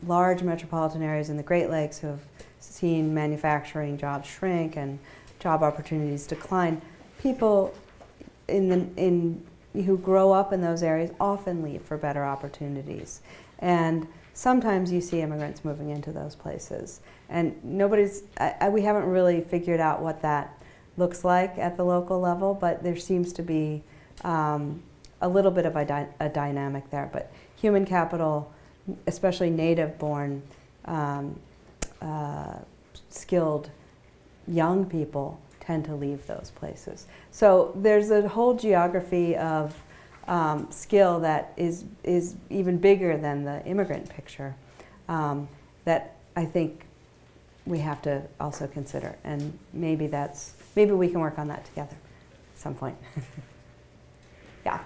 large metropolitan areas in the Great Lakes who have seen manufacturing jobs shrink and job opportunities decline, people who grow up in those areas often leave for better opportunities. And sometimes you see immigrants moving into those places. And we haven't really figured out what that looks like at the local level, but there seems to be a little bit of a dynamic there. But human capital, especially native-born, skilled young people, tend to leave those places. So there's a whole geography of skill that is even bigger than the immigrant picture that I think we have to also consider. And maybe we can work on that together at some point. Yeah.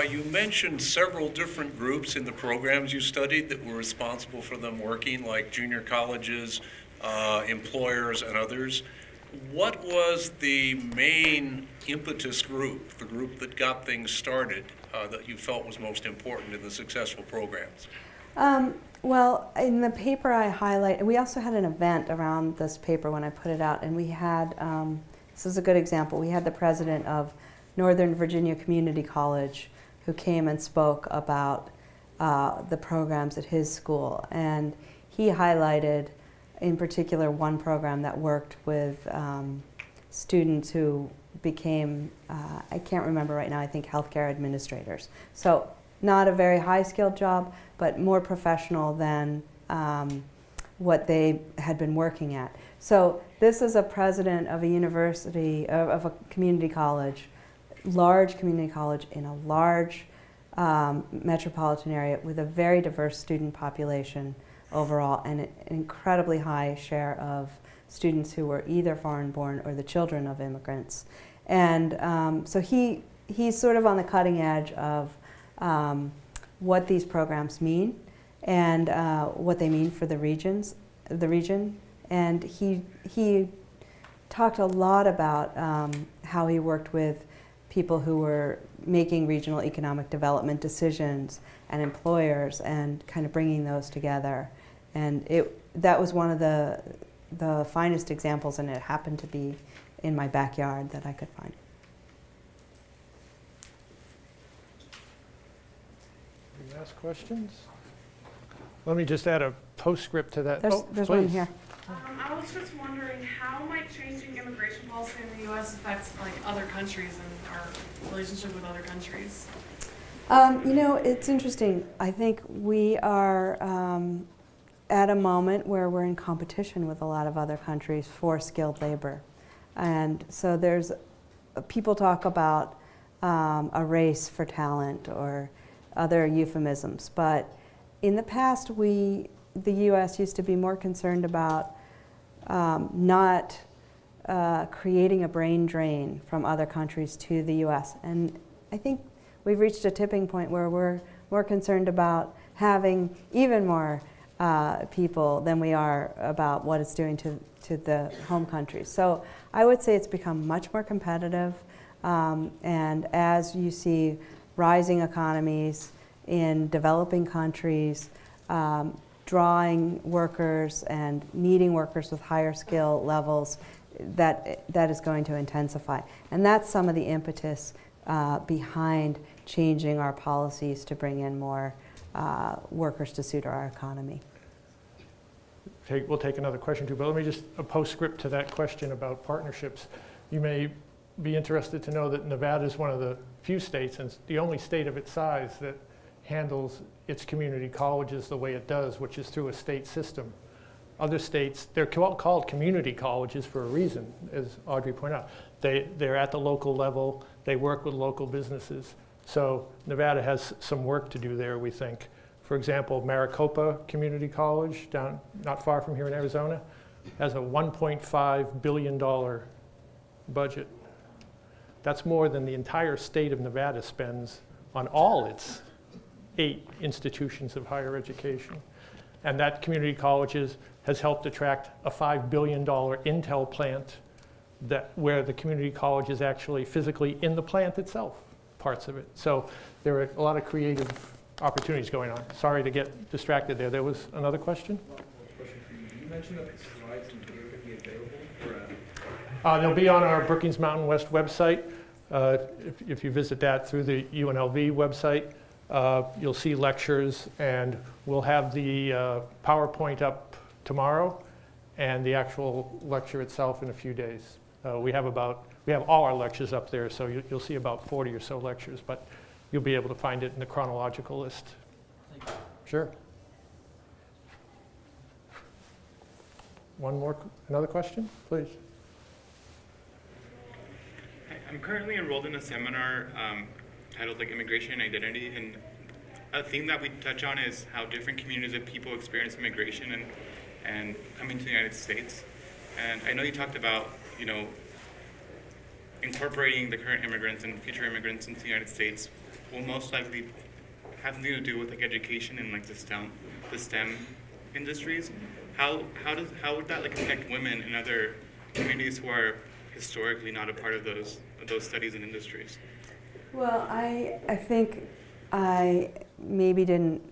You mentioned several different groups in the programs you studied that were responsible for them working, like junior colleges, employers, and others. What was the main impetus group, the group that got things started, that you felt was most important in the successful programs? Well, in the paper I highlight, we also had an event around this paper when I put it out, and we had, this is a good example, we had the president of Northern Virginia Community College who came and spoke about the programs at his school, and he highlighted in particular one program that worked with students who became, I can't remember right now, I think healthcare administrators. So not a very high-skilled job, but more professional than what they had been working at. So this is a president of a university, of a community college, large community college in a large metropolitan area with a very diverse student population overall, and an incredibly high share of students who were either foreign-born or the children of immigrants. And so he's sort of on the cutting edge of what these programs mean and what they mean for the region. And he talked a lot about how he worked with people who were making regional economic development decisions and employers and kind of bringing those together. And that was one of the finest examples, and it happened to be in my backyard that I could find. Any last questions? Let me just add a postscript to that. There's one please. here. I was just wondering, how might changing immigration policy in the U.S. affect other countries and our relationship with other countries? It's interesting. I think we are at a moment where we're in competition with a lot of other countries for skilled labor. And so people talk about a race for talent or other euphemisms, but in the past the U.S. used to be more concerned about not creating a brain drain from other countries to the U.S. And I think we've reached a tipping point where we're more concerned about having even more people than we are about what it's doing to the home countries. So I would say it's become much more competitive, and as you see rising economies in developing countries, drawing workers and needing workers with higher skill levels, that is going to intensify. And that's some of the impetus behind changing our policies to bring in more workers to suit our economy. We'll take another question too, but let me just a postscript to that question about partnerships. You may be interested to know that Nevada is one of the few states, and the only state of its size, that handles its community colleges the way it does, which is through a state system. Other states, they're called community colleges for a reason, as Audrey pointed out. They're at the local level, they work with local businesses. So Nevada has some work to do there, we think. For example, Maricopa Community College, down not far from here in Arizona, has a $1.5 billion budget. That's more than the entire state of Nevada spends on all its 8 institutions of higher education. And that community colleges has helped attract a $5 billion Intel plant where the community college is actually physically in the plant itself, parts of it. So there are a lot of creative opportunities going on. Sorry to get distracted there. There was another question? Question for you. You mentioned that the slides and data could be available They'll be on our Brookings Mountain West website. If you visit that through the UNLV website, you'll see lectures, and we'll have the PowerPoint up tomorrow and the actual lecture itself in a few days. We have all our lectures up there, so you'll see about 40 or so lectures, but you'll be able to find it in the chronological list. Thank you. Sure. Another question, please? Hi, I'm currently enrolled in a seminar titled Immigration and Identity, and a theme that we touch on is how different communities of people experience immigration and coming to the United States. And I know you talked about, incorporating the current immigrants and future immigrants into the United States will most likely have something to do with education and the STEM industries. How would that affect women in other communities who are historically not a part of those studies and industries? Well, I think I maybe didn't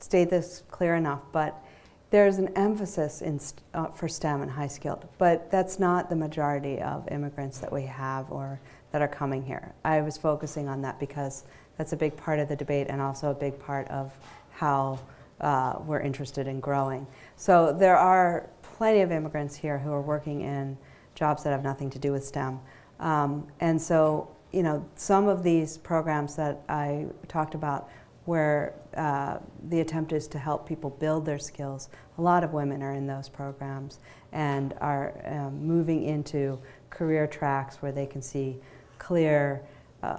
state this clear enough, but there's an emphasis for STEM and high skilled, but that's not the majority of immigrants that we have or that are coming here. I was focusing on that because that's a big part of the debate and also a big part of how we're interested in growing. So there are plenty of immigrants here who are working in jobs that have nothing to do with STEM. And so, some of these programs that I talked about where the attempt is to help people build their skills, a lot of women are in those programs and are moving into career tracks where they can see clear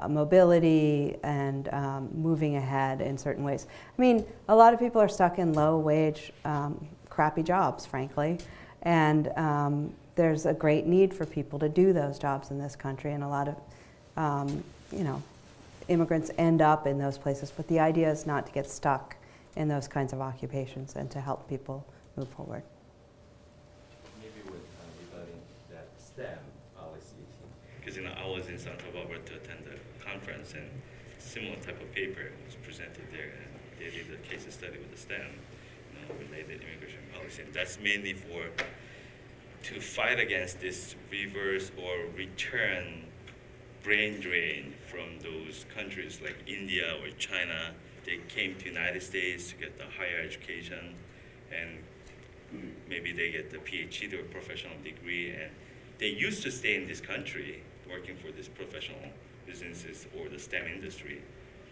mobility and moving ahead in certain ways. I mean, a lot of people are stuck in low-wage, crappy jobs, frankly, and there's a great need for people to do those jobs in this country, and a lot of, immigrants end up in those places. But the idea is not to get stuck in those kinds of occupations and to help people move forward. Maybe with regarding that STEM policy, because I was in Santa Barbara to attend a conference, and similar type of paper was presented there, and they did a case study with the STEM related immigration policy, and that's mainly to fight against this reverse or return brain drain from those countries like India or China. They came to the United States to get the higher education, and maybe they get the PhD or professional degree, and they used to stay in this country working for these professional businesses or the STEM industry,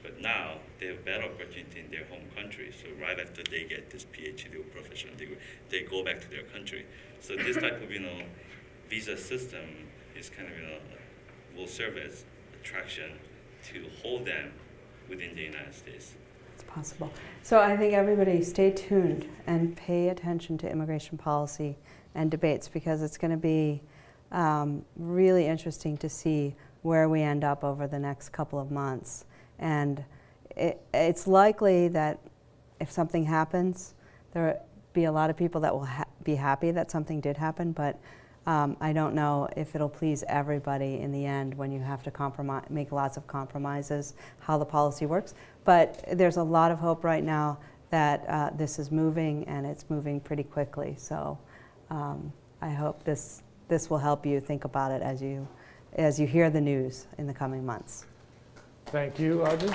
but now they have better opportunity in their home country. So right after they get this PhD or professional degree, they go back to their country. So this type of visa system is kind of will serve as attraction to hold them within the United States. It's possible. So I think everybody stay tuned and pay attention to immigration policy and debates, because it's going to be really interesting to see where we end up over the next couple of months. And it's likely that if something happens, there will be a lot of people that will be happy that something did happen, but I don't know if it'll please everybody in the end when you have to make lots of compromises, how the policy works. But there's a lot of hope right now that this is moving, and it's moving pretty quickly. So I hope this will help you think about it as you hear the news in the coming months. Thank you, Audrey.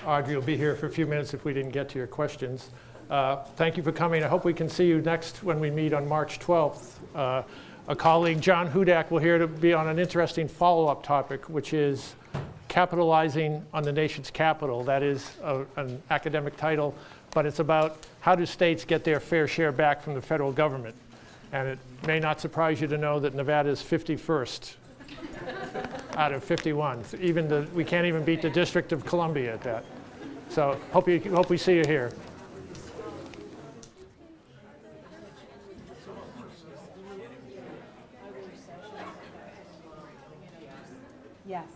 Audrey will be here for a few minutes if we didn't get to your questions. Thank you for coming. I hope we can see you next when we meet on March 12th. A colleague, John Hudak, will here to be on an interesting follow-up topic, which is capitalizing on the nation's capital. That is an academic title, but it's about how do states get their fair share back from the federal government. And it may not surprise you to know that Nevada is 51st out of 51. We can't even beat the District of Columbia at that. So hope we see you here. Yes.